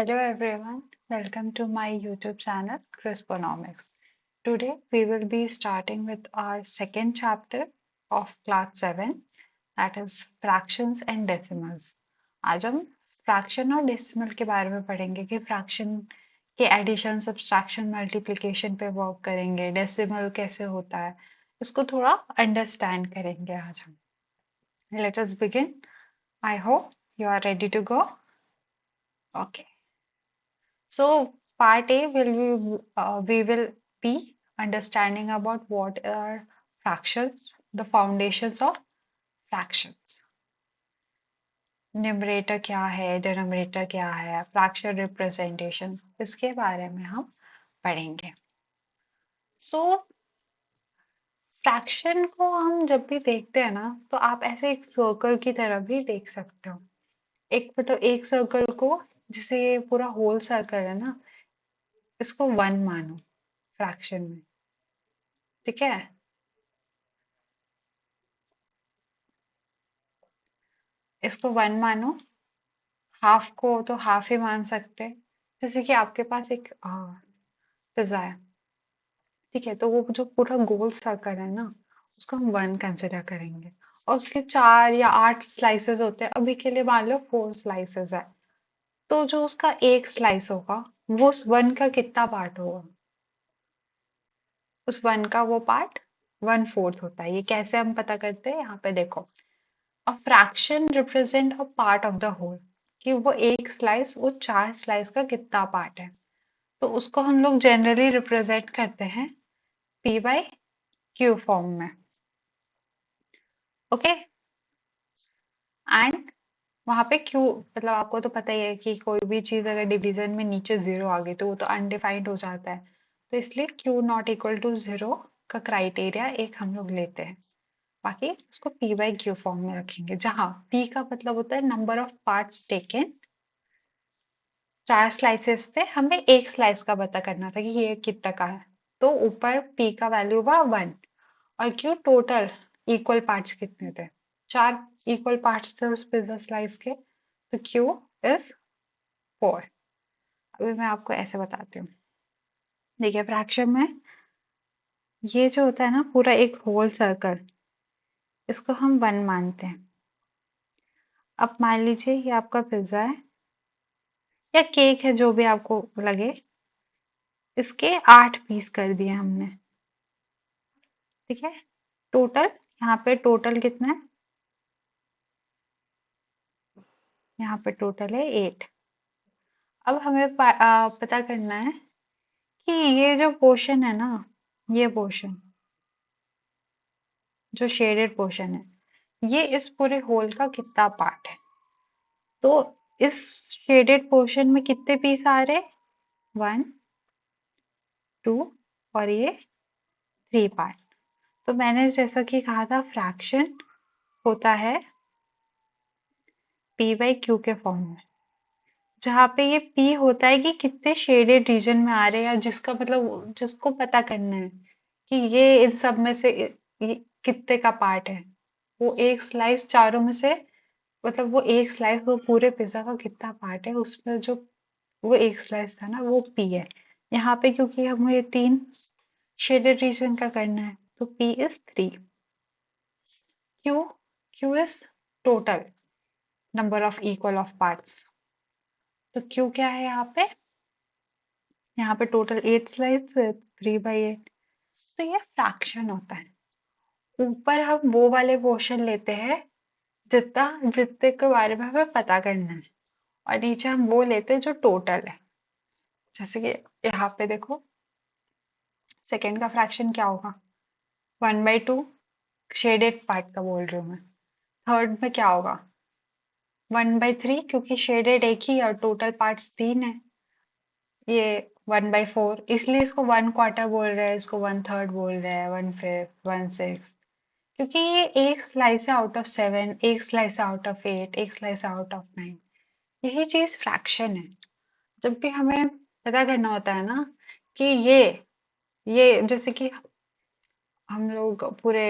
Hello everyone, welcome to my YouTube channel Crisponomics. Today we will be starting with our second chapter of class 7, that is fractions and decimals. आज हम fraction और decimal के बारे में पढ़ेंगे कि fraction के एडिशन, सब्सट्रैक्शन, मल्टीप्लिकेशन पे वर्क करेंगे, डेसिमल कैसे होता है, इसको थोड़ा अंडरस्टैंड करेंगे आज हम. Let us begin. I hope you are ready to go. Okay. So part A we will be understanding about what are fractions, the foundations of fractions. Numerator क्या है, डिनोमिनेटर क्या है, फ्रैक्शन रिप्रेजेंटेशन, इसके बारे में हम पढ़ेंगे. सो फ्रैक्शन को हम जब भी देखते हैं ना, तो आप ऐसे एक सर्कल की तरह भी देख सकते हो. एक सर्कल को, जिसे ये पूरा होल सर्कल है ना, इसको 1 मानो फ्रैक्शन में. ठीक है. इसको 1 मानो, हाफ को तो हाफ ही मान सकते हैं. जैसे कि आपके पास एक पिज्जा है. ठीक है, तो वो जो पूरा गोल सर्कल है ना, उसको हम 1 कंसिडर करेंगे. और उसके 4 या 8 स्लाइसेस होते हैं. अभी के लिए मान लो 4 स्लाइसेस है. तो जो उसका एक स्लाइस होगा, वो उस 1 का कितना पार्ट होगा? उस 1 का वो पार्ट 1/4 होता है. ये कैसे हम पता करते हैं? यहाँ पे देखो. A fraction represent a part of the whole, कि वो एक स्लाइस वो 4 स्लाइस का कितना पार्ट है. तो उसको हम लोग जनरली रिप्रेजेंट करते हैं P बाई Q फॉर्म में. ओके. एंड वहां पे Q, मतलब आपको तो पता ही है कि कोई भी चीज अगर डिवीजन में नीचे 0 आ गई तो वो तो अनडिफाइंड हो जाता है. तो इसलिए Q नॉट इक्वल टू 0 का क्राइटेरिया एक हम लोग लेते हैं. बाकी उसको P बाई Q फॉर्म में रखेंगे, जहां P का मतलब होता है number of parts taken. 4 slices थे, हमें एक स्लाइस का पता करना था कि ये कितना का है. तो ऊपर P का वैल्यू हुआ 1. और Q टोटल इक्वल पार्ट्स कितने थे? 4 इक्वल पार्ट्स थे उस पिज्जा स्लाइस के. तो Q इज 4. अभी मैं आपको ऐसे बताती हूँ. देखिए, फ्रैक्शन में ये जो होता है ना, पूरा एक होल सर्कल, इसको हम 1 मानते हैं. अब मान लीजिए ये आपका पिज्जा है या केक है, जो भी आपको लगे. इसके 8 पीस कर दिए हमने. ठीक है. टोटल, यहाँ पे टोटल कितना है? यहाँ पे टोटल है 8. अब हमें पता करना है कि ये जो पोर्शन है ना, ये पोर्शन जो शेडेड पोर्शन है, ये इस पूरे होल का कितना पार्ट है. तो इस शेडेड पोर्शन में कितने पीस आ रहे? 1, 2 और ये 3 पार्ट. तो मैंने जैसा कि कहा था, फ्रैक्शन होता है P बाई Q के फॉर्म में, जहाँ पे ये P होता है कि कितने शेडेड रीजन में आ रहे हैं, या जिसका मतलब जिसको पता करना है कि ये इन सब में से ये कितने का पार्ट है. वो एक स्लाइस चारों में से, मतलब वो एक स्लाइस वो पूरे पिज्जा का कितना पार्ट है, उसमें जो वो एक स्लाइस था ना, वो P है. यहाँ पे क्योंकि हमें 3 शेडेड रीजन का करना है, तो P is 3. Q, Q is total number of equal of parts. तो Q क्या है यहाँ पे? यहाँ पे टोटल 8 स्लाइस, 3/8. तो ये फ्रैक्शन होता है. ऊपर हम वो वाले पोर्शन लेते हैं जितना जितने के बारे में हमें पता करना है, और नीचे हम वो लेते हैं जो टोटल है. जैसे कि यहाँ पे देखो, सेकेंड का फ्रैक्शन क्या होगा? 1/2. शेडेड पार्ट का बोल रही हूँ मैं. थर्ड में क्या होगा? 1/3, क्योंकि शेडेड एक ही और टोटल पार्ट्स 3 है. ये 1/4, इसलिए इसको 1/4 बोल रहे हैं, इसको 1/3 बोल रहे हैं, 1/5, 1/6. क्योंकि ये एक स्लाइस है आउट ऑफ 7, एक स्लाइस है आउट ऑफ 8, एक स्लाइस है आउट ऑफ 9. यही चीज फ्रैक्शन है. जब भी हमें पता करना होता है ना कि ये जैसे कि हम लोग पूरे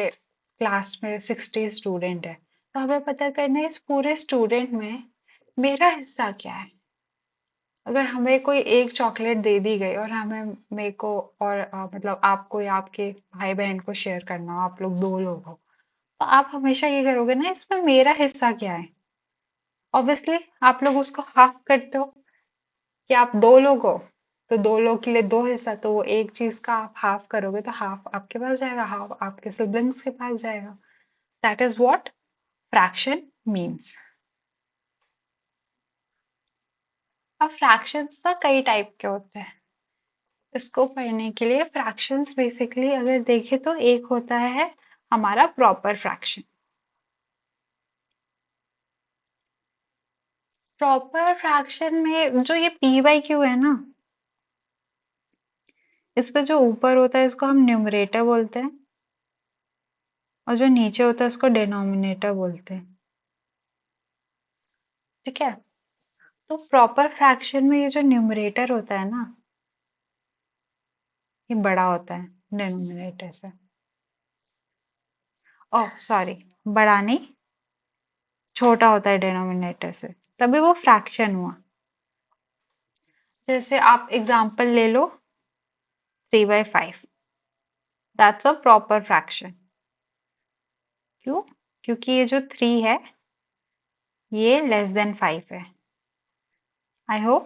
क्लास में 60 स्टूडेंट है, तो हमें पता करना है इस पूरे स्टूडेंट में मेरा हिस्सा क्या है. अगर हमें कोई एक चॉकलेट दे दी गई और हमें मेरे को और मतलब आपको या आपके भाई बहन को शेयर करना हो, आप लोग 2 लोग हो, तो आप हमेशा ये करोगे ना, इसमें मेरा हिस्सा क्या है। ऑब्वियसली आप लोग उसको हाफ करते हो कि आप 2 लोग हो, तो 2 लोग के लिए 2 हिस्सा, तो वो एक चीज का आप हाफ करोगे तो हाफ आपके पास जाएगा, हाफ आपके सिबलिंग्स के पास जाएगा। That is what fraction means. अब फ्रैक्शंस ना कई टाइप के होते हैं। इसको पढ़ने के लिए फ्रैक्शंस बेसिकली अगर देखें तो एक होता है हमारा प्रॉपर फ्रैक्शन। प्रॉपर फ्रैक्शन में जो ये पी बाई क्यू है ना, इस पे जो ऊपर होता है इसको हम न्यूमरेटर बोलते हैं, और जो नीचे होता है इसको डिनोमिनेटर बोलते हैं। ठीक है। तो प्रॉपर फ्रैक्शन में ये जो न्यूमरेटर होता है ना, ये बड़ा होता है डिनोमिनेटर से। ओह सॉरी, बड़ा नहीं, छोटा होता है डिनोमिनेटर से, तभी वो फ्रैक्शन हुआ। जैसे आप एग्जांपल ले लो, 3/5, दैट्स अ प्रॉपर फ्रैक्शन। क्यों? क्योंकि ये जो 3 है ये लेस देन 5 है। आई होप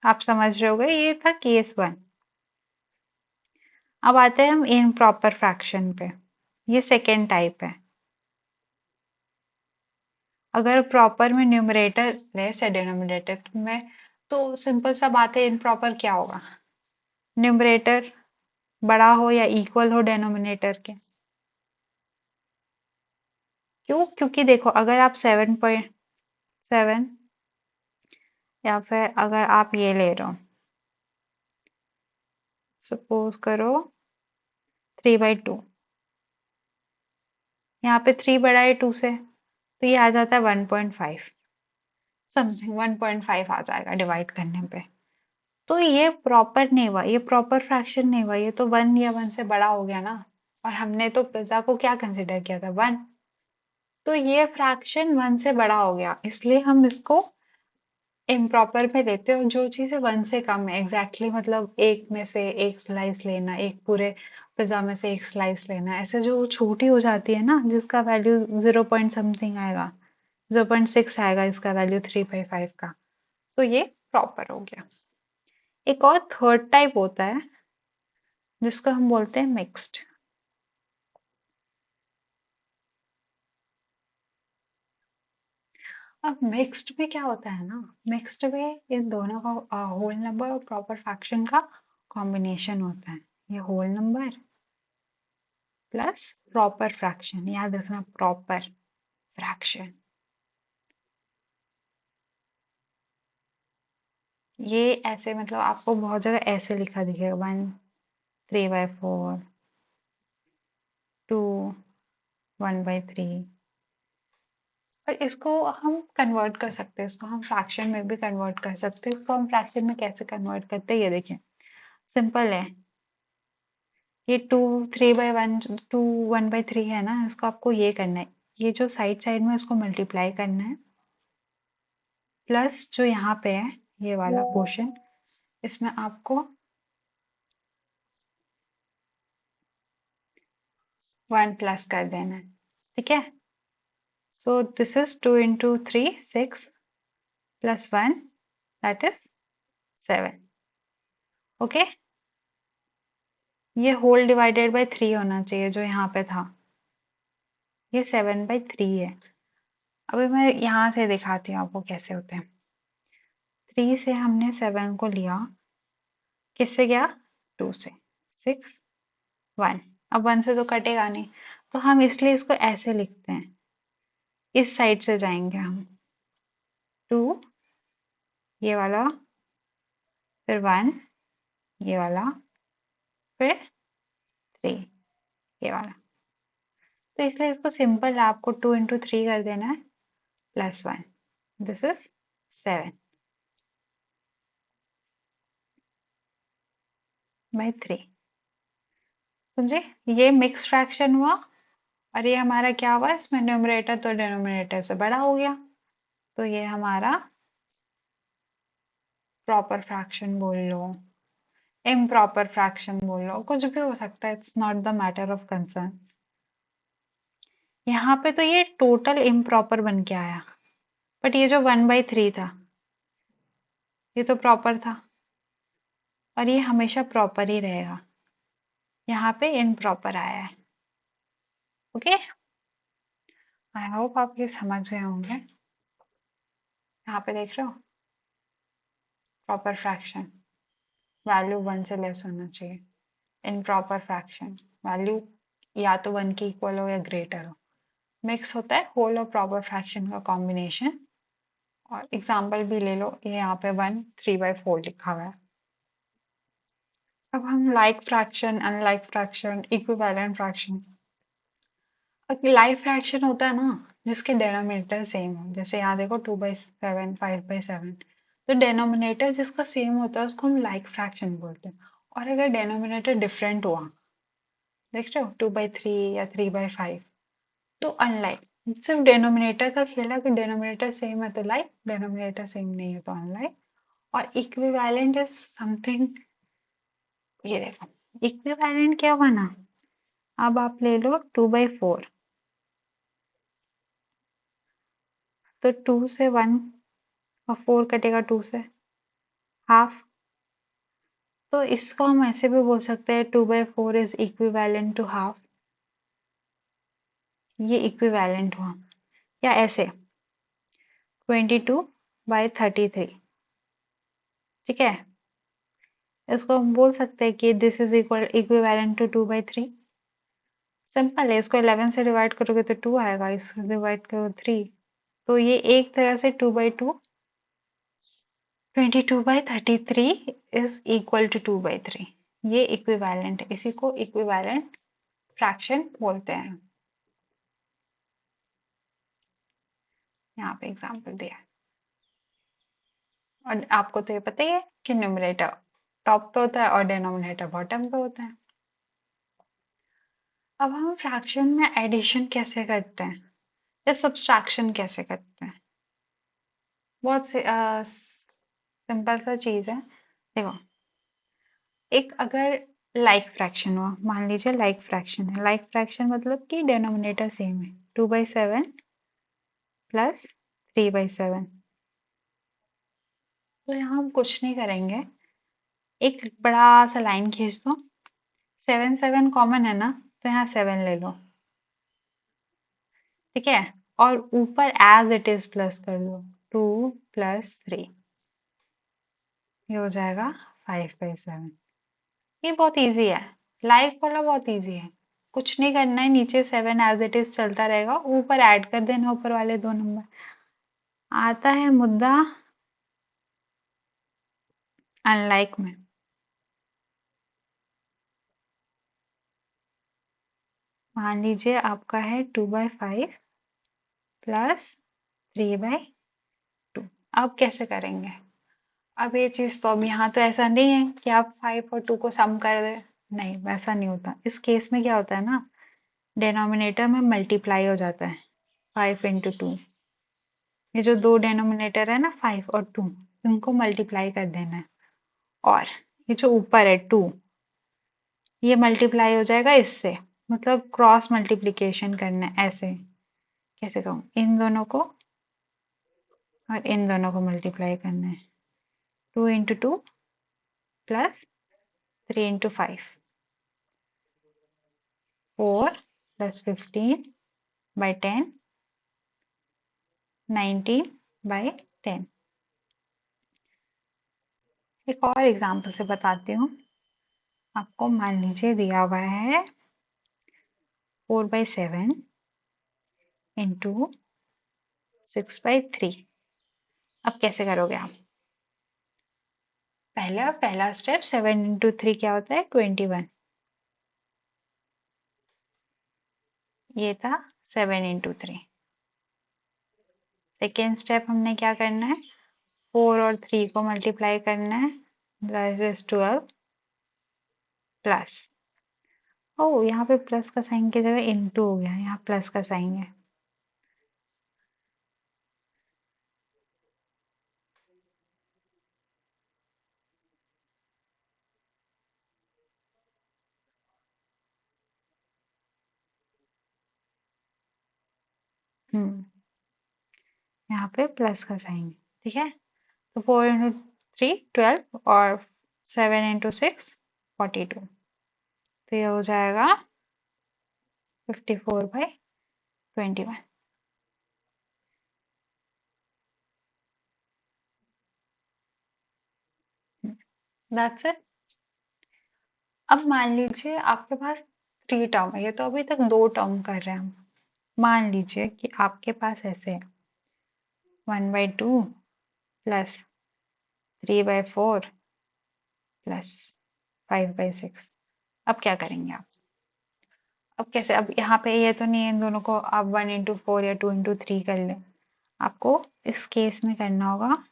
आप समझ रहे होगे, ये था केस 1। अब आते हैं हम इन प्रॉपर फ्रैक्शन पे। ये सेकेंड टाइप है। अगर प्रॉपर में न्यूमरेटर लेस है डिनोमिनेटर में, तो सिंपल सा बात है, इन प्रॉपर क्या होगा, न्यूमरेटर बड़ा हो या इक्वल हो डिनोमिनेटर के। क्यों? क्योंकि देखो अगर आप 7.7, या फिर अगर आप ये ले रहे हो, सपोज करो 3/2, यहाँ पे 3 बड़ा है 2 से, तो ये आ जाता है 1.5, समथिंग 1.5 आ जाएगा डिवाइड करने पे। तो ये प्रॉपर नहीं हुआ, ये प्रॉपर फ्रैक्शन नहीं हुआ, ये तो 1 या 1 से बड़ा हो गया ना। और हमने तो पिज्जा को क्या कंसिडर किया था, 1। तो ये फ्रैक्शन 1 से बड़ा हो गया, इसलिए हम इसको इम्प्रॉपर में लेते हैं। और जो चीज़ें 1 से कम है, एग्जैक्टली मतलब एक में से एक स्लाइस लेना, एक पूरे पिज्जा में से एक स्लाइस लेना, ऐसे जो छोटी हो जाती है ना, जिसका वैल्यू 0 पॉइंट समथिंग आएगा, 0.6 आएगा इसका वैल्यू 3/5 का, तो ये प्रॉपर हो गया। एक और थर्ड टाइप होता है जिसको हम बोलते हैं मिक्स्ड। अब मिक्स्ड में क्या होता है ना, मिक्स्ड में इन दोनों का होल नंबर और प्रॉपर फ्रैक्शन का कॉम्बिनेशन होता है। ये whole number plus proper fraction, याद रखना प्रॉपर फ्रैक्शन। ये ऐसे मतलब आपको बहुत जगह ऐसे लिखा दिखेगा, 1 3/4, 2 1/3। और इसको हम कन्वर्ट कर सकते हैं, इसको हम फ्रैक्शन में भी कन्वर्ट कर सकते हैं। इसको हम फ्रैक्शन में कैसे कन्वर्ट करते हैं, ये देखें, सिंपल है। ये 2 3/1, 1/3 है ना, इसको आपको ये करना है, ये जो साइड साइड में इसको मल्टीप्लाई करना है, प्लस जो यहाँ पे है ये वाला पोर्शन, इसमें आपको 1 प्लस कर देना है। ठीक है। So this is 2 × 3 6 plus 1, that is 7। Okay. ये होल डिवाइडेड बाय 3 होना चाहिए जो यहाँ पे था, ये 7/3 है। अभी मैं यहाँ से दिखाती हूँ आपको कैसे होते हैं। 3 से हमने 7 को लिया, किससे गया, 2 से, 6 1। अब 1 से तो कटेगा नहीं, तो हम इसलिए इसको ऐसे लिखते हैं, इस साइड से जाएंगे हम, 2 ये वाला, फिर 1 ये वाला, फिर 3 ये वाला। तो इसलिए इसको सिंपल है, आपको 2 × 3 कर देना है प्लस 1, दिस इज 7/3। समझे? ये मिक्स फ्रैक्शन हुआ, और ये हमारा क्या हुआ, इसमें न्यूमरेटर तो डिनोमिनेटर से बड़ा हो गया, तो ये हमारा प्रॉपर फ्रैक्शन बोल लो, इम्प्रॉपर फ्रैक्शन बोल लो, कुछ भी हो सकता है, it's not the matter of concern. यहाँ पे तो ये टोटल इम्प्रॉपर बन के आया, बट ये जो 1/3 था ये तो प्रॉपर था, और ये हमेशा प्रॉपर ही रहेगा। यहाँ पे इम्प्रॉपर आया है। ओके, आई होप आप ये समझ गए होंगे। यहाँ पे देख रहे हो, प्रॉपर फ्रैक्शन वैल्यू 1 से लेस होना चाहिए। इम्प्रॉपर फ्रैक्शन वैल्यू या तो 1 के इक्वल हो या ग्रेटर हो। मिक्स होता है होल और प्रॉपर फ्रैक्शन का कॉम्बिनेशन। और एग्जाम्पल भी ले लो, ये यहाँ पे 1 3/4 लिखा हुआ है। अब हम like fraction, unlike fraction, equivalent fraction. Like fraction होता है ना जिसके डेनोमिनेटर सेम हो, जैसे यहाँ देखो 2/7 5/7, तो डेनोमिनेटर जिसका सेम होता है उसको हम लाइक फ्रैक्शन बोलते हैं। और अगर डेनोमिनेटर डिफरेंट हुआ, देख रहे हो 2/3 या 3/5, तो अनलाइक। सिर्फ डेनोमिनेटर का खेल है, अगर डेनोमिनेटर सेम है तो लाइक, डेनोमिनेटर सेम नहीं है तो अनलाइक। और इक्विवेलेंट इज समथिंग, ये देखो इक्विवेलेंट क्या बना। अब आप ले लो 2/4, तो 2 से 1 और 4 कटेगा 2 से, हाफ। तो इसको हम ऐसे भी बोल सकते हैं 2/4 इज इक्विवेलेंट टू हाफ, ये इक्विवेलेंट हुआ। या ऐसे 22/33, ठीक है, इसको हम बोल सकते हैं कि this is equal equivalent to 2/3। Simple है, इसको 11 से डिवाइड करोगे तो 2 आएगा, इसको डिवाइड करो 3, तो ये एक तरह से 2/2, 22/33 इज इक्वल टू 2/3। ये इक्विवेलेंट है, इसी को इक्विवेलेंट फ्रैक्शन बोलते हैं। यहाँ पे एग्जांपल दिया है। और आपको तो ये पता ही है कि न्यूमरेटर टॉप पे होता है और डिनोमिनेटर बॉटम पे होता है। अब हम फ्रैक्शन में एडिशन कैसे करते हैं या सब्सट्रैक्शन कैसे करते हैं, बहुत सिंपल सा चीज है। देखो, एक अगर लाइक फ्रैक्शन हुआ, मान लीजिए लाइक फ्रैक्शन है, लाइक फ्रैक्शन मतलब कि डिनोमिनेटर सेम है, 2/7 प्लस 3/7। तो यहाँ हम कुछ नहीं करेंगे, एक बड़ा सा लाइन खींच दो, 7 7 कॉमन है ना, तो यहाँ 7 ले लो, ठीक है, और ऊपर एज इट इज प्लस कर दो, 2 + 3, ये हो जाएगा 5/7। ये बहुत इजी है, लाइक वाला बहुत इजी है, कुछ नहीं करना है, नीचे 7 एज इट इज चलता रहेगा, ऊपर ऐड कर देना ऊपर वाले दो नंबर। आता है मुद्दा अनलाइक में। मान लीजिए आपका है 2/5 प्लस 3/2। अब कैसे करेंगे, अब ये चीज तो अब यहाँ तो ऐसा नहीं है कि आप 5 और 2 को सम कर दे, नहीं वैसा नहीं होता। इस केस में क्या होता है ना, डिनोमिनेटर में मल्टीप्लाई हो जाता है, 5 × 2। ये जो दो डिनोमिनेटर है ना 5 और 2, इनको मल्टीप्लाई कर देना है, और ये जो ऊपर है 2, ये मल्टीप्लाई हो जाएगा इससे, मतलब क्रॉस मल्टीप्लिकेशन करना है ऐसे। कैसे कहूँ, इन दोनों को और इन दोनों को मल्टीप्लाई करना है, 2 × 2 प्लस 3 × 5, 4 + 15/10, 19/10। एक और एग्जांपल से बताती हूँ आपको। मान लीजिए दिया हुआ है 4/7 × 6/3। अब कैसे करोगे आप, पहला स्टेप, 7 × 3 क्या होता है, 21, ये था 7 × 3। सेकेंड स्टेप हमने क्या करना है, 4 और 3 को मल्टीप्लाई करना है, दैट इज 12 प्लस, ओ यहाँ पे प्लस का साइन की जगह इनटू हो गया, यहाँ प्लस का साइन है, यहाँ पे प्लस का साइन, ठीक है। तो 4 × 3 12 और 7 × 6 42। तो ये हो जाएगा 54/21। That's it. अब मान लीजिए आपके पास 3 टर्म है, ये तो अभी तक 2 टर्म कर रहे हैं हम। मान लीजिए कि आपके पास ऐसे है 1/2 प्लस 3/4 प्लस 5/6। अब क्या करेंगे आप? अब कैसे? अब यहाँ पे ये तो नहीं है इन दोनों को आप 1 × 4 या 2 × 3 कर लें। आपको इस केस में करना होगा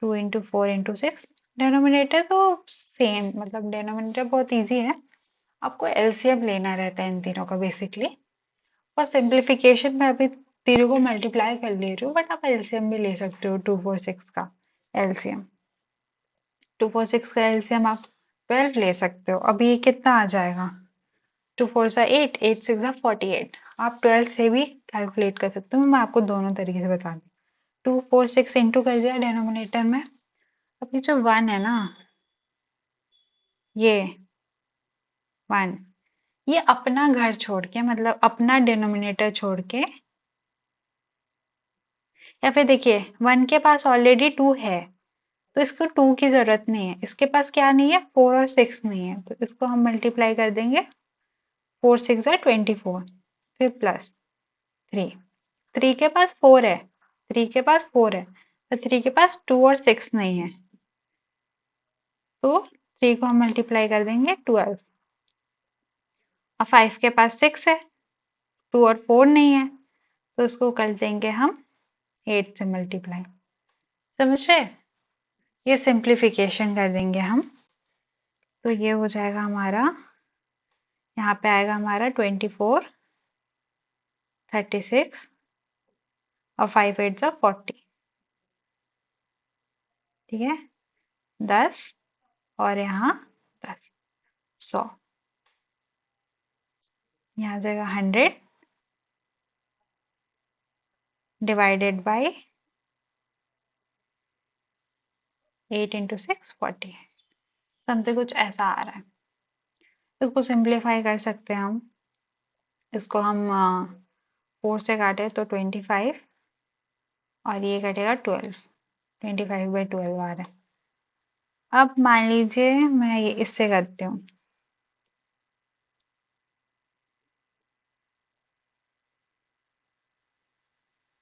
2 × 4 × 6। डिनोमिनेटर तो सेम, मतलब डिनोमिनेटर बहुत इजी है। आपको एलसीएम लेना रहता है इन तीनों का बेसिकली। और सिंप्लीफिकेशन में अभी तीनों को मल्टीप्लाई कर ले रही हूँ, बट आप एलसीएम भी ले सकते हो। 2 4 6 का एलसीएम, 2 4 6 का एलसीएम आप 12 ले सकते हो। अभी ये कितना आ जाएगा? 2 4 8, 8 6 48। आप 12 से भी कैलकुलेट कर सकते हो। मैं आपको दोनों तरीके से बता दूँ। 2 4 6 इंटू कर दिया डिनोमिनेटर में। अभी जो 1 है ना, ये 1, ये अपना घर छोड़ के, मतलब अपना डिनोमिनेटर छोड़ के, या फिर देखिए 1 के पास ऑलरेडी 2 है, तो इसको 2 की जरूरत नहीं है। इसके पास क्या नहीं है? 4 और 6 नहीं है, तो इसको हम मल्टीप्लाई कर देंगे। 4 6 are 24, फिर प्लस 3। 3 के पास 4 है, 3 के पास 4 है, तो 3 के पास 2 और 6 नहीं है, तो 3 को हम मल्टीप्लाई कर देंगे 12। और 5 के पास 6 है, 2 और 4 नहीं है, तो उसको कर देंगे हम 8 से मल्टीप्लाई। समझ रहे? ये सिंप्लीफिकेशन कर देंगे हम। तो ये हो जाएगा हमारा, यहाँ पे आएगा हमारा 24 36 और 5 8 जा 40, ठीक है। 10 और यहाँ 10, 100। यहाँ आ जाएगा 100 डिवाइडेड बाई 8 × 6 40। समथिंग कुछ ऐसा आ रहा है। इसको सिंप्लीफाई कर सकते हैं हम। इसको हम 4 से काटे तो 25, और ये कटेगा 12, 25/12 आ रहा है। अब मान लीजिए मैं ये इससे करती हूँ।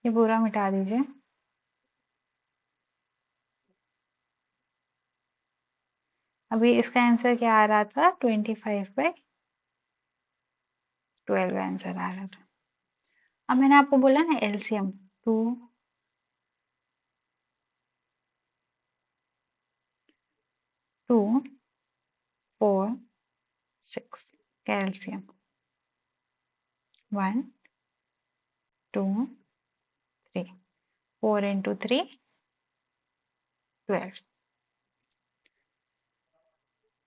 ये पूरा मिटा दीजिए। अभी इसका आंसर क्या आ रहा था? 25/12 आंसर आ रहा था। अब मैंने आपको बोला ना एलसीएम 2 2 4 6 का एलसीएम 1 2 3, 4 × 3 12।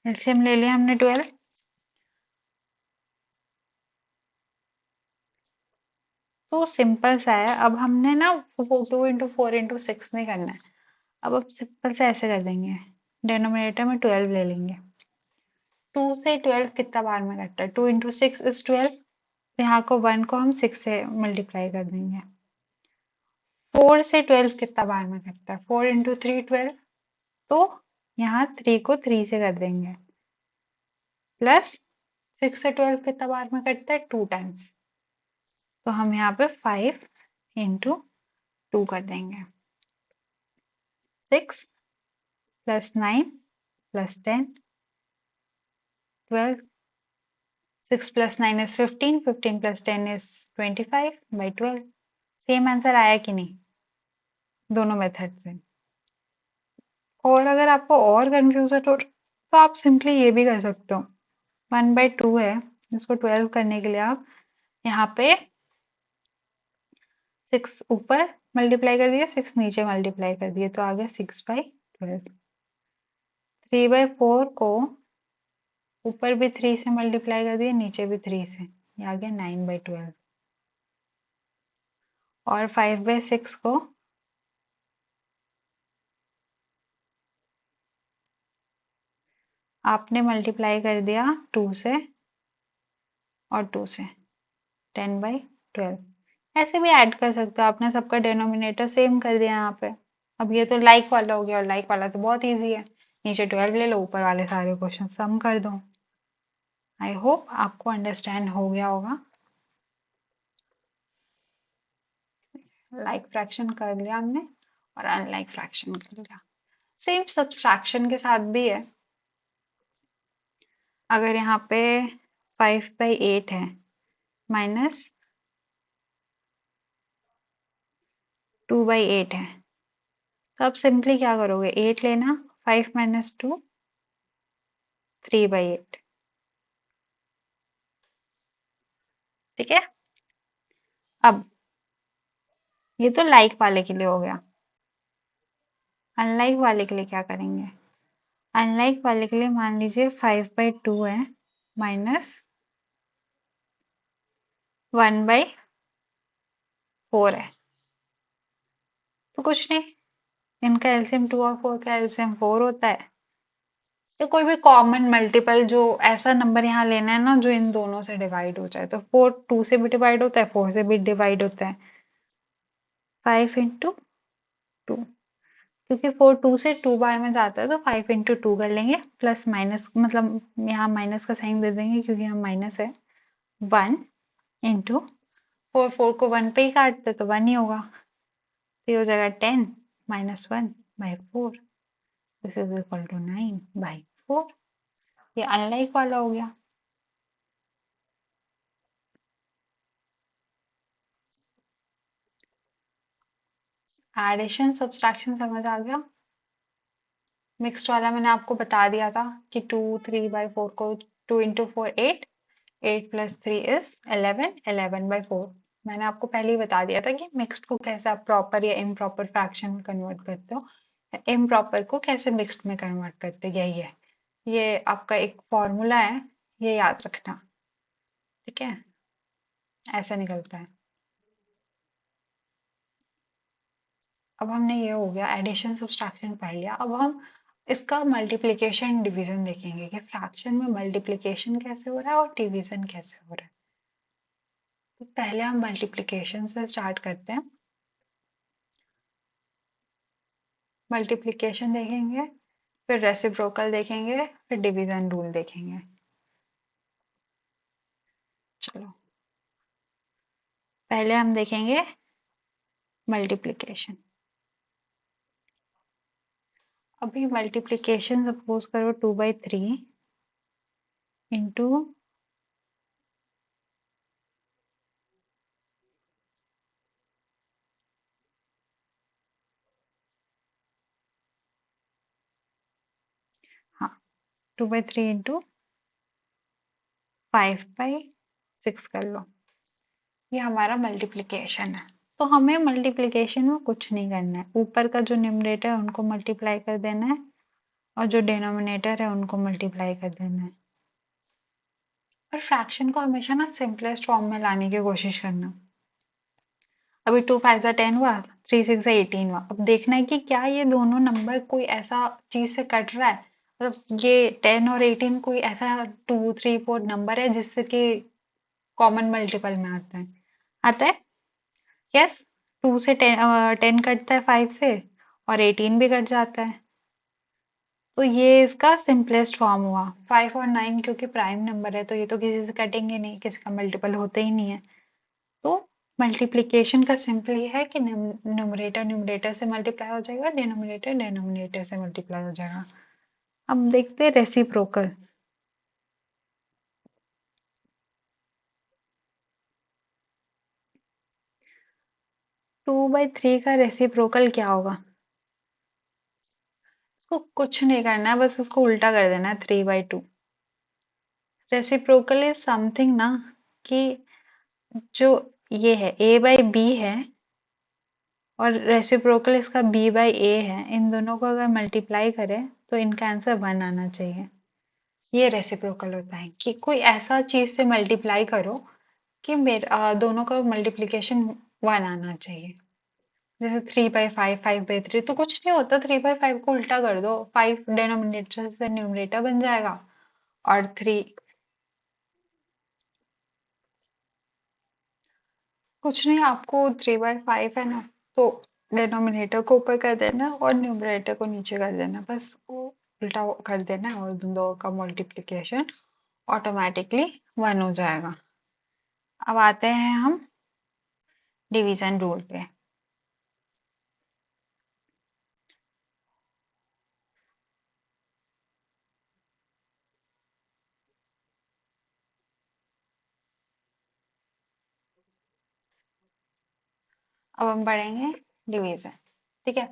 एलसीएम ले लिया हमने 12। तो सिंपल सा है। अब हमने ना 2 × 4 × 6 नहीं करना है। अब सिंपल से ऐसे कर देंगे, डिनोमिनेटर में 12 ले लेंगे। 2 से 12 कितना बार में कटता है? 2 × 6 इज 12। यहाँ को 1 को हम 6 से मल्टीप्लाई कर देंगे। 4 से 12 कितना बार में कटता है? 4 × 3 12। तो यहाँ 3 को 3 से कर देंगे, प्लस 6 से 12 कितना बार में कटता है? 2 टाइम्स। तो हम यहाँ पे 5 × 2 कर देंगे। 6 + 9 + 10 12। 6 + 9 is 15, 15 + 10 is 25/12। सेम आंसर आया कि नहीं दोनों मेथड से? और अगर आपको और कंफ्यूजन हो तो आप सिंपली ये भी कर सकते हो। 1/2 है, इसको 12 करने के लिए आप यहाँ पे 6 ऊपर मल्टीप्लाई कर दिया, 6 नीचे मल्टीप्लाई कर दिए, तो आ गया 6/12। 3/4 को ऊपर भी 3 से मल्टीप्लाई कर दिया, नीचे भी 3 से, ये आ गया 9/12। और 5/6 को आपने मल्टीप्लाई कर दिया 2 से और 2 से, 10/12। ऐसे भी ऐड कर सकते हो, आपने सबका डिनोमिनेटर सेम कर दिया यहाँ पे। अब ये तो लाइक वाला हो गया, और लाइक वाला तो बहुत इजी है, नीचे 12 ले लो, ऊपर वाले सारे क्वेश्चन सम कर दो। आई होप आपको अंडरस्टैंड हो गया होगा। लाइक फ्रैक्शन कर लिया हमने और अनलाइक फ्रैक्शन कर लिया। सेम सब्सट्रैक्शन के साथ भी है। अगर यहाँ पे 5/8 है माइनस 2/8 है, तो आप सिंपली क्या करोगे, 8 लेना, 5 - 2 3/8। ठीक है। अब ये तो लाइक वाले के लिए हो गया। अनलाइक वाले के लिए क्या करेंगे, अनलाइक वाले के लिए मान लीजिए 5/2 है माइनस 1/4 है, तो कुछ नहीं, इनका एलसीएम 2 और 4 का एलसीएम 4 होता है। या कोई भी कॉमन मल्टीपल, जो ऐसा नंबर यहाँ लेना है ना जो इन दोनों से डिवाइड हो जाए, तो 4 2 से भी डिवाइड होता है, 4 से भी डिवाइड होता है। 5/2, क्योंकि 4 2 से 2 बार में जाता है, तो 5/2 कर लेंगे, प्लस माइनस मतलब यहाँ माइनस का साइन दे देंगे क्योंकि यहाँ माइनस है। 1 इंटू 4, 4 को 1 पे ही काटते तो 1 ही होगा, तो ये हो जाएगा 10 - 1/4, दिस इज इक्वल टू 9/4। ये अनलाइक वाला हो गया। एडिशन सब्सट्रैक्शन समझ आ गया। मिक्स्ड वाला मैंने आपको बता दिया था कि 2 3/4 को 2 इंटू 4 8, 8 + 3 इज 11, 11/4। मैंने आपको पहले ही बता दिया था कि मिक्स्ड को कैसे आप प्रॉपर या इम्प्रॉपर फ्रैक्शन में कन्वर्ट करते हो, इम्प्रॉपर को कैसे मिक्स्ड में कन्वर्ट करते, यही है। ये आपका एक फॉर्मूला है, ये याद रखना। ठीक है, ऐसा निकलता है। अब हमने ये हो गया एडिशन सब्सट्रैक्शन पढ़ लिया। अब हम इसका मल्टीप्लिकेशन डिवीजन देखेंगे कि फ्रैक्शन में मल्टीप्लिकेशन कैसे हो रहा है और डिवीजन कैसे हो रहा है। तो पहले हम मल्टीप्लिकेशन से स्टार्ट करते हैं। मल्टीप्लिकेशन देखेंगे, फिर रेसिप्रोकल देखेंगे, फिर डिवीजन रूल देखेंगे। चलो पहले हम देखेंगे मल्टीप्लिकेशन। अभी मल्टीप्लिकेशन सपोज करो 2/3 इंटू, हाँ 2/3 इंटू 5/6 कर लो, ये हमारा मल्टीप्लिकेशन है। तो हमें मल्टीप्लिकेशन में कुछ नहीं करना है, ऊपर का जो न्यूमरेटर है उनको मल्टीप्लाई कर देना है और जो डिनोमिनेटर है उनको मल्टीप्लाई कर देना है। और फ्रैक्शन को हमेशा ना सिंपलेस्ट फॉर्म में लाने की कोशिश करना। अभी 2 5 जा 10 हुआ, 3 6 जा 18 हुआ। अब देखना है कि क्या ये दोनों नंबर कोई ऐसा चीज से कट रहा है, मतलब ये 10 और 18 कोई ऐसा 2 3 4 नंबर है जिससे कि कॉमन मल्टीपल में आता है। आता है, यस। 2 से 10 कटता है 5 से, और 18 भी कट जाता है। तो ये इसका सिंपलेस्ट फॉर्म हुआ। 5 और 9 क्योंकि प्राइम नंबर है तो ये तो किसी से कटेंगे नहीं, किसी का मल्टीपल होता ही नहीं है। तो मल्टीप्लिकेशन का सिंपल ये है कि न्यूमरेटर न्यूमरेटर से मल्टीप्लाई हो जाएगा, डिनोमिनेटर डिनोमिनेटर से मल्टीप्लाई हो जाएगा। अब देखते हैं रेसिप्रोकल। 2/3 का रेसिप्रोकल क्या होगा, उसको कुछ नहीं करना है, बस उसको उल्टा कर देना है, 3/2। रेसिप्रोकल इज समथिंग ना, कि जो ये है a/b है और रेसिप्रोकल इसका b/a है, इन दोनों को अगर मल्टीप्लाई करें तो इनका आंसर 1 आना चाहिए। ये रेसिप्रोकल होता है कि कोई ऐसा चीज से मल्टीप्लाई करो कि मेरे दोनों का मल्टीप्लिकेशन 1 आना चाहिए। जैसे 3/5 5/3 तो कुछ नहीं होता, 3/5 को उल्टा कर दो, 5 डिनोमिनेटर से न्यूमरेटर बन जाएगा और 3 कुछ नहीं, आपको 3/5 है ना, तो डिनोमिनेटर को ऊपर कर देना और न्यूमरेटर को नीचे कर देना, बस वो उल्टा कर देना है और उन दो का मल्टीप्लिकेशन ऑटोमेटिकली 1 हो जाएगा। अब आते हैं हम डिवीजन रूल पे। अब हम पढ़ेंगे डिवीजन। ठीक है,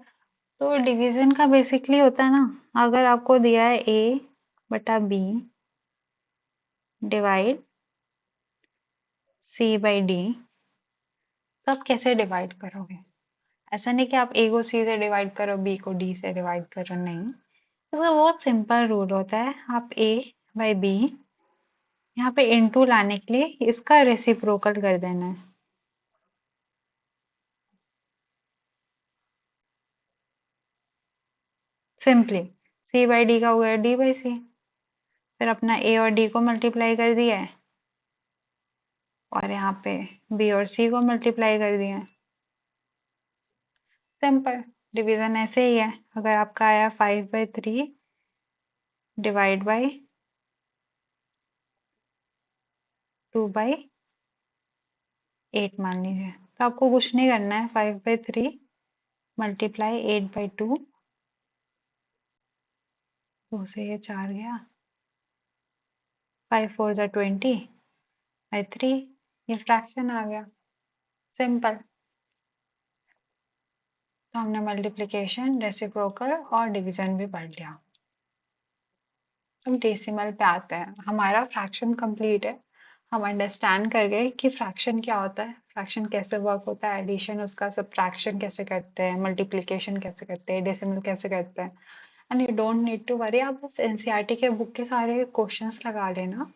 तो डिवीजन का बेसिकली होता है ना, अगर आपको दिया है A/B डिवाइड C/D, तो आप कैसे डिवाइड करोगे? ऐसा नहीं कि आप A को C से डिवाइड करो, B को D से डिवाइड करो, नहीं। इसका बहुत सिंपल रूल होता है, आप A/B यहाँ पे इनटू लाने के लिए इसका रेसिप्रोकल कर देना है। सिंपली C/D का हो गया D/C, फिर अपना A और D को मल्टीप्लाई कर दिया है और यहाँ पे B और C को मल्टीप्लाई कर दिया है। सिंपल डिवीजन ऐसे ही है। अगर आपका आया 5/3 डिवाइड बाई 2/8 मान लीजिए, तो आपको कुछ नहीं करना है, 5/3 मल्टीप्लाई 8/2, 2 से ये 4 गया, 5 4 जा 20/3, ये फ्रैक्शन आ गया। सिंपल। तो हमने मल्टीप्लिकेशन, रेसिप्रोकल और डिवीजन भी पढ़ लिया। हम डेसिमल पे आते हैं, हमारा फ्रैक्शन कंप्लीट है। हम अंडरस्टैंड कर गए कि फ्रैक्शन क्या होता है, फ्रैक्शन कैसे वर्क होता है, एडिशन उसका, सब्ट्रैक्शन कैसे करते हैं, मल्टीप्लिकेशन कैसे करते हैं, डेसिमल कैसे करते हैं। And you don't need to worry, आप बस एनसीईआरटी के बुक के सारे क्वेश्चंस लगा लेना।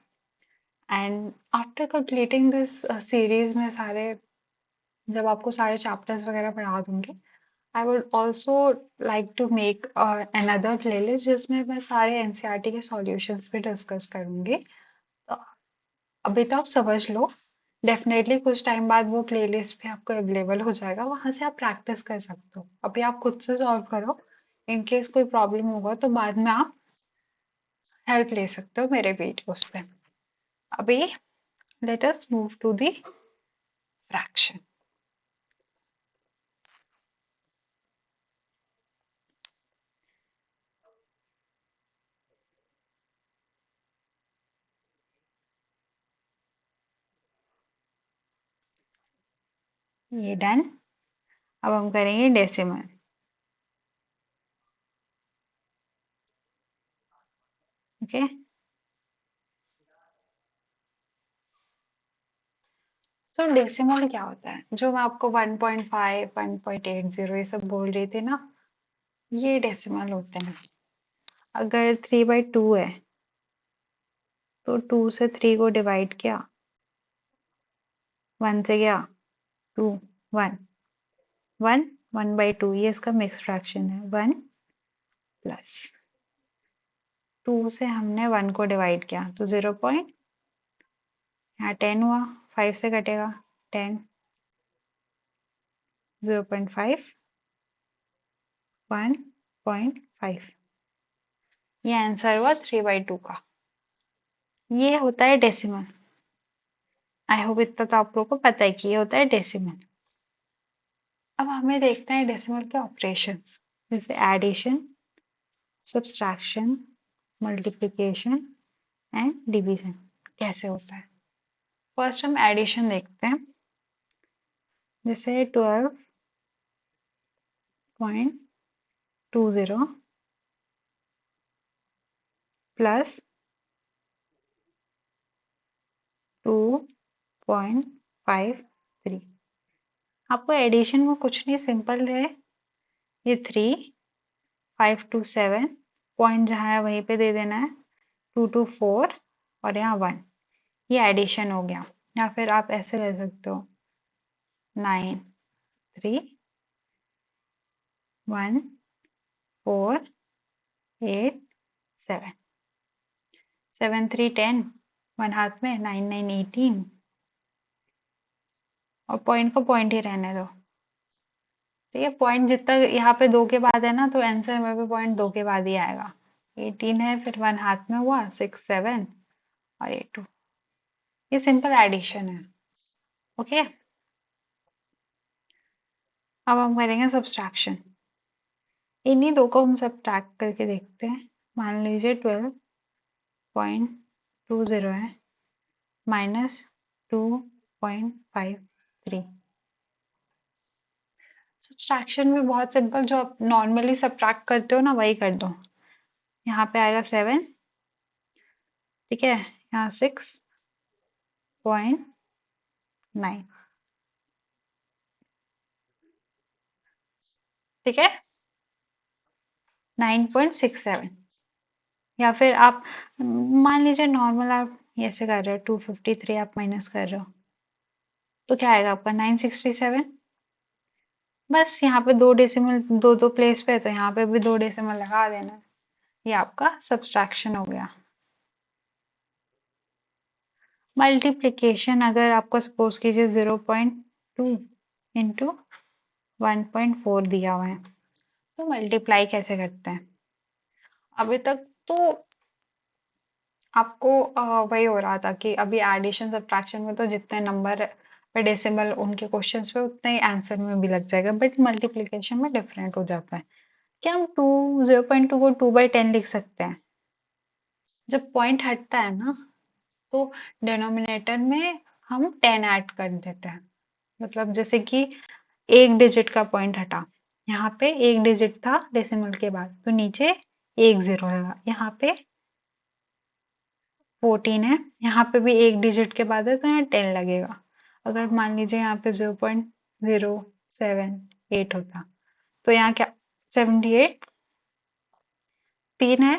And after completing this series में सारे, जब आपको सारे चैप्टर्स वगैरह पढ़ा दूंगी, I would also like to make another playlist जिसमें मैं सारे एनसीईआरटी के सॉल्यूशंस भी डिस्कस करूंगी। तो अभी तो आप समझ लो, डेफिनेटली कुछ टाइम बाद वो प्लेलिस्ट भी आपको अवेलेबल हो जाएगा, वहां से आप प्रैक्टिस कर सकते हो। अभी आप खुद से सॉल्व करो, इन केस कोई प्रॉब्लम होगा तो बाद में आप हेल्प ले सकते हो मेरे वीडियोस पे। अभी let us move to the fraction. ये डन। अब हम करेंगे डेसिमल। ओके, सो डेसिमल क्या होता है, जो मैं आपको 1.5 1.80 ये सब बोल रही थी ना, ये डेसिमल होते हैं। अगर 3/2 है तो 2 से 3 को डिवाइड किया, 1 से गया 2, 1 1 1/2, ये इसका मिक्स फ्रैक्शन है। 1 प्लस 2 से हमने 1 को डिवाइड किया तो 0 पॉइंट, यहाँ 10 हुआ, 5 से कटेगा 10, 0.5 1.5, ये आंसर हुआ 3/2 का। ये होता है डेसिमल। आई होप इतना तो आप लोगों को पता है कि ये होता है डेसिमल। अब हमें देखते हैं डेसिमल के ऑपरेशंस, जैसे addition, subtraction, multiplication and division कैसे होता है। फर्स्ट हम एडिशन देखते हैं, जैसे 12.20 प्लस 2.53। आपको एडिशन में कुछ नहीं, सिंपल है, ये 3 5 to 7, पॉइंट जहाँ है वहीं पे दे देना है, 2 to 4 और यहाँ 1, ये एडिशन हो गया। या फिर आप ऐसे ले सकते हो, 9 3 1 4 8 7 7 3 10 1 हाथ में 9 9 18 और पॉइंट को पॉइंट ही रहने दो। ठीक है, पॉइंट जितना यहाँ पे 2 के बाद है ना तो आंसर में भी पॉइंट 2 के बाद ही आएगा। 18 है, फिर 1 हाथ में हुआ, 6 7 और 8 2। ये सिंपल एडिशन है। ओके, अब हम करेंगे सब्सट्रैक्शन। इन्हीं दो को हम सब्ट्रैक्ट करके देखते हैं। मान लीजिए 12.20 है माइनस 2.53। सब्ट्रैक्शन में बहुत सिंपल, जो आप नॉर्मली सब्ट्रैक्ट करते हो ना वही कर दो। यहाँ पे आएगा 7, ठीक है, यहाँ 6.9, ठीक है, 9.67। या फिर आप मान लीजिए नॉर्मल आप ऐसे कर रहे हो, 253 आप माइनस कर रहे हो तो क्या आएगा आपका 967। बस यहाँ पे 2 डेसिमल, दो दो प्लेस पे है तो यहाँ पे भी 2 डेसिमल लगा देना। ये आपका सब्सट्रैक्शन हो गया। मल्टीप्लिकेशन अगर आपको सपोज कीजिए 0.2 इंटू 1.4 दिया हुआ है तो मल्टीप्लाई कैसे करते हैं। अभी तक तो आपको वही हो रहा था कि अभी एडिशन सब्ट्रैक्शन में तो जितने नंबर पे डेसिमल उनके क्वेश्चंस पे उतने ही आंसर में भी लग जाएगा, बट मल्टीप्लिकेशन में डिफरेंट हो जाता है। क्या हम 0.2 को 2/10 लिख सकते हैं। जब पॉइंट हटता है ना तो डिनोमिनेटर में हम 10 ऐड कर देते हैं। मतलब जैसे कि एक डिजिट का पॉइंट हटा, यहाँ पे एक डिजिट था डेसिमल के बाद तो नीचे एक जीरो लगा, यहाँ पे 14 है, यहाँ पे भी एक डिजिट के बाद है तो यहाँ 10 लगेगा। अगर मान लीजिए यहाँ पे 0.078 होता तो यहाँ क्या 78, 3 है,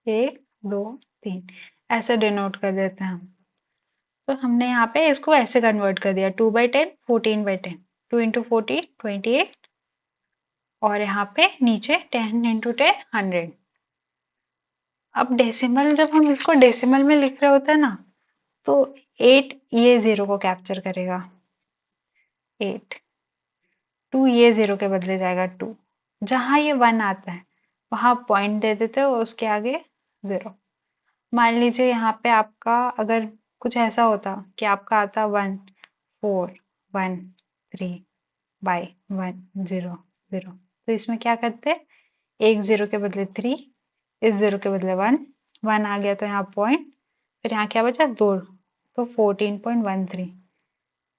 1 2 3 ऐसे डिनोट कर देते हैं हम। तो हमने यहाँ पे इसको ऐसे कन्वर्ट कर दिया 2/10 14/10, 2 इंटू 40 28 और यहाँ पे नीचे 10 इंटू 10 100। अब डेसिमल जब हम इसको डेसिमल में लिख रहे होते हैं ना तो 8 ये जीरो को कैप्चर करेगा, 8 2 ये जीरो के बदले जाएगा 2, जहां ये 1 आता है वहां पॉइंट दे देते हो उसके आगे जीरो। मान लीजिए यहाँ पे आपका अगर कुछ ऐसा होता कि आपका आता 1 4 1 3 बाय 1 0 0 तो इसमें क्या करते, एक जीरो के बदले 3, इस जीरो के बदले 1, 1 आ गया तो यहाँ पॉइंट, फिर यहाँ क्या बचा 2 तो 14.13।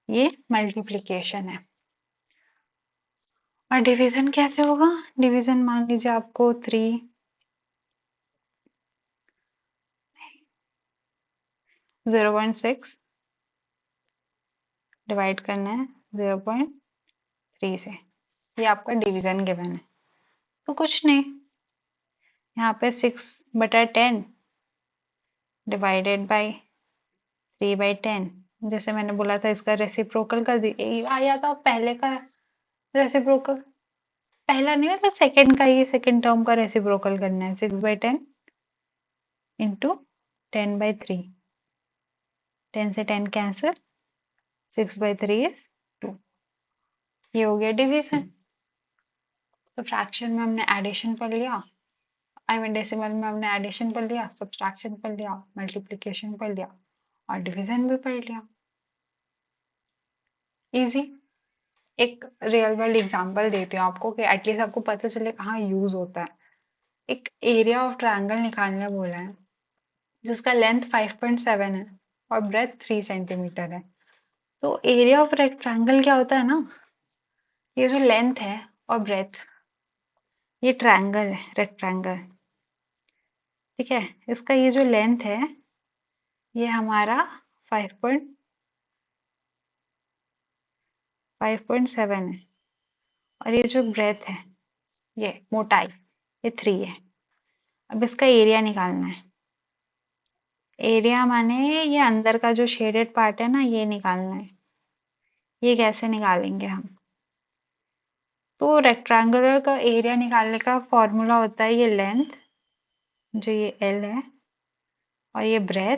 ये मल्टीप्लिकेशन है। और डिवीजन कैसे होगा। डिवीजन मान लीजिए आपको 0.6 डिवाइड करना है 0.3 से, ये आपका डिवीजन गिवन है। तो कुछ नहीं, यहाँ पे 6/10 डिवाइडेड बाई 3/10, जैसे मैंने बोला था इसका रेसिप्रोकल कर दी आया था पहले का रेसिप्रोकल, पहला नहीं होता सेकंड का, ये सेकंड टर्म का रेसिप्रोकल करना है 6/10 इंटू 10/3, 10 से 10 कैंसिल, 6/3 इज 2। ये हो गया डिवीजन। तो फ्रैक्शन में हमने एडिशन पढ़ लिया, आई मीन डेसिमल में हमने एडिशन पढ़ लिया, सब्ट्रैक्शन पढ़ लिया, मल्टीप्लिकेशन पढ़ लिया और डिवीजन भी पढ़ लिया। इजी। एक रियल वर्ल्ड एग्जांपल देती हूँ आपको कि एटलीस्ट आपको पता चले कहाँ यूज होता है। एक एरिया ऑफ ट्रायंगल निकालने बोला है जिसका लेंथ 5.7 है और ब्रेथ 3 सेंटीमीटर है। तो एरिया ऑफ रेक्टेंगल क्या होता है ना, ये जो लेंथ है और ब्रेथ, ये ट्रायंगल है रेक्टेंगल, ठीक है, इसका ये जो लेंथ है ये हमारा 5.7 है और ये जो ब्रेथ है ये मोटाई ये 3 है। अब इसका एरिया निकालना है। एरिया माने ये अंदर का जो शेडेड पार्ट है ना ये निकालना है। ये कैसे निकालेंगे हम? तो रेक्टेंगुलर का एरिया निकालने का फॉर्मूला होता है ये लेंथ, जो ये एल है, और ये ब्रेथ,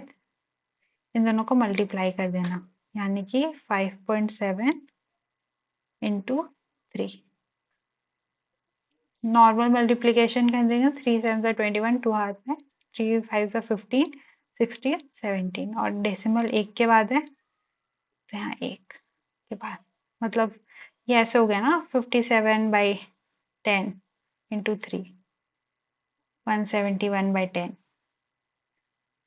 इन दोनों को मल्टीप्लाई कर देना, यानी कि 5.7 इंटू 3। नॉर्मल मल्टीप्लीकेशन कर देंगे, 3 7 21, 2 हाथ में, 3 5 15, 16 17, और डेसिमल एक के बाद है, तो यहाँ एक के बाद, मतलब ये ऐसे हो गया ना, 57/10 इंटू 3, 171/10।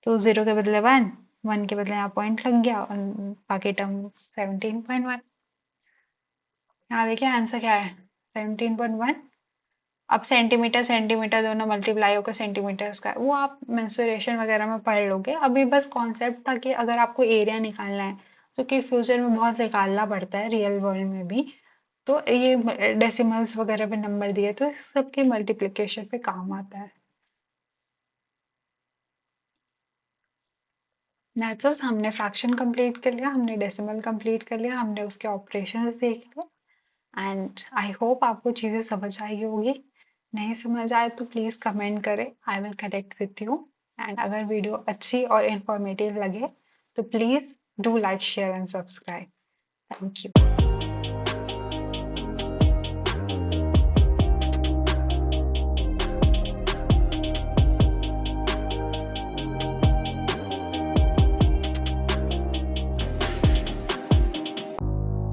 तो 0 के बदले 1, 1 के बदले यहाँ पॉइंट लग गया, और बाकी टर्म 17.1। यहाँ देखिए आंसर क्या है, 17.1। अब सेंटीमीटर सेंटीमीटर दोनों मल्टीप्लाई होकर सेंटीमीटर स्क्वायर, वो आप मेंसुरेशन वगैरह में पढ़ लोगे। अभी बस कॉन्सेप्ट था कि अगर आपको एरिया निकालना है, जो कि फ्यूचर में बहुत निकालना पड़ता है रियल वर्ल्ड में भी, तो ये डेसिमल्स वगैरह पे नंबर दिए तो इस सबके मल्टीप्लिकेशन पे काम आता है। दैट्स हमने फ्रैक्शन कंप्लीट कर लिया, हमने डेसिमल कंप्लीट कर लिया, हमने उसके ऑपरेशंस देख लिए, एंड आई होप आपको चीज़ें समझ आई होगी। नहीं समझ आए तो प्लीज़ कमेंट करें, I will connect with you. And अगर वीडियो अच्छी और इंफॉर्मेटिव लगे तो please do like share and subscribe. Thank you.